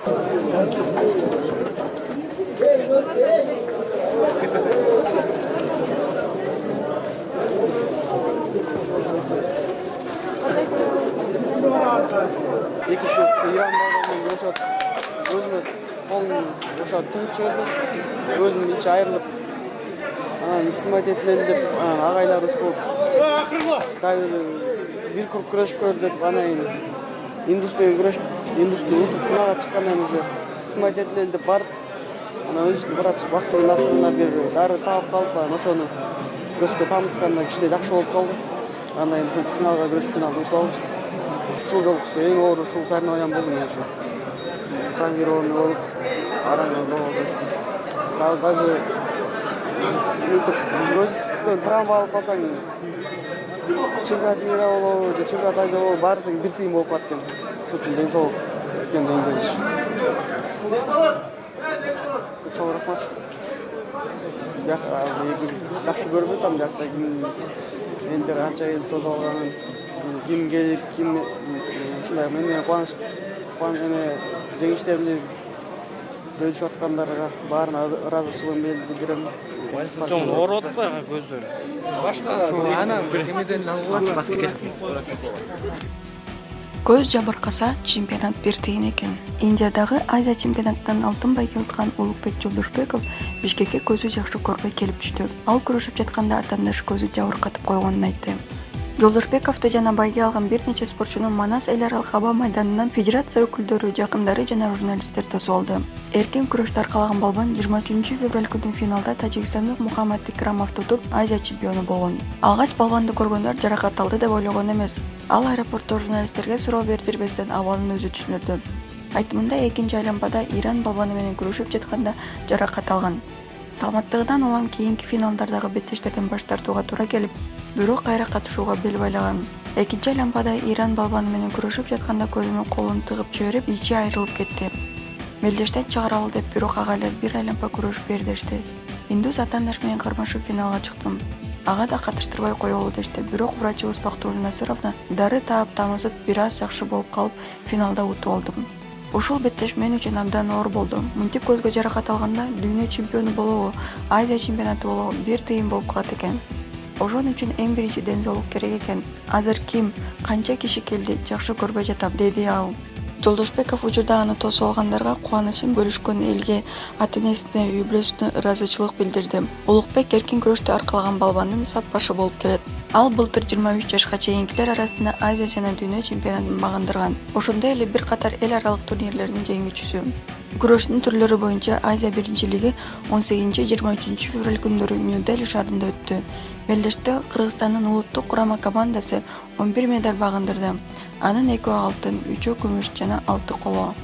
Екінші İran балбанмен ошот өзүнө колун ошо тыгып жиберди. Өзүнүн ичи айрылып, анан снимать этилели деп агайларыбыз болуп. Дагы бир круг күрөшүп көр деп анан Индус менен күрөшүп, Индусту утуп финалга чыккандан кийин снимать этилели деп барып, анан өзүбүздүн врач бактын насырына бир дары таап калып, анан ошону көзгө тамызганда кичине жакшы болуп калды. Андан кийин ушул финалга күрөшүп финалды утуп алдык. Ушул жолкусу эң оор ушул соревнование болду мен ушу. Травмированный болуп, араң зоолошtum. Даже өзүңдүн травма алып калсаң, чемпионат мира болобу, же чемпионат Азия болобу, баары тең бир тыйын болуп калат экен. Ошол үчүн ден соолук экен деңгейиш. Чоң рахмат. Жакшы көрүп атам, жакта мендер анча эл тосуп алганын, ким келип, ким ушундай менен кубаныч жеңиштеримди бөлүшүп аткандарга баарына ыраазычылыгымды билдирем. Чоң ооруп атпайбы көздөр? Башка анан кемеден алгыла Көз жабыркаса чемпионат бир тыйын экен. Индиядагы Азия чемпионатынан алтын байге уткан Улукбек Жолдошбеков Бишкекке көзү жакшы көрбөй келип түштү. Ал күрөшүп жатканда атаандашы көзү жабыркатып койгонун айтты. Жолдошбековду жана байге алган бир нече спортчуну Манас эл аралык аба майданынан федерация өкүлдөрү, жакындары жана журналисттер тосуп алды. Эркин күрөштө аркалаган балбан 23 февраль күнү финалда тажикстандык Мухаммад Икрамовду утуп Азия чемпиону болгон. Алгач балбанды көргөндөр жаракат алды деп ойлогон эмес. Ал аэропортто журналисттерге суроо бердирбестен абалын өзү түшүнүрдү. Айтымында экинчи айлампада Иран балбаны менен күрөшүп жатканда жаракат алган. Саламаттыгынан улам кийинки финалдардагы беттештерден баш тартууга туура келип, бирок кайра катышууга бел байлаган. Экинчи айлампада Иран балбаны менен күрөшүп жатканда көзүнө колун тыгып жиберип, ичи айрылып кетти. Мелдештен чыгаралы деп бирок ага эле бир айлампа күрөшүп бердешти. Индус атаандаш менен кармашып финалга чыктым. Ага да катыштырбай коелу дешти. Бирок врачыбыз Бактуулла Насыровна дары таап тамызып бир аз жакшы болуп калып, финалда утуп алдым. Ушул беттеш мен үчүн абдан оор болду. Мынтип көзгө жаракат алганда дүйнө чемпиону болобу, Азия чемпионаты болобу бир тыйын болуп калат экен. Ошон үчүн эң биринчи ден соолук керек экен. Азыр ким, канча киши келди, жакшы көрбөй жатам, деди ал. Жолдошбеков учурда аны тосуп алгандарга кубанычын бөлүшкөн элге, ата-энесине, үй бүлөсүнө ыраазычылык билдирди. Улукбек эркин күрөштө аркалаган балбандын сап башы болуп келет. Ал былтыр 23 жашка чейинкилер арасында Азия жана дүйнө чемпионатын багындырган. Ошондой эле бир катар эл аралык турнирлердин жеңүүчүсү. Күрөштүн түрлөрү боюнча Азия биринчилиги 18-23 февраль күндөрү Нью-Дели шаарында өттү. Мелдеште Кыргызстандын улуттук курама командасы 11 медаль багындырды. Анын 2 алтын, 3 күмүш жана 6 коло.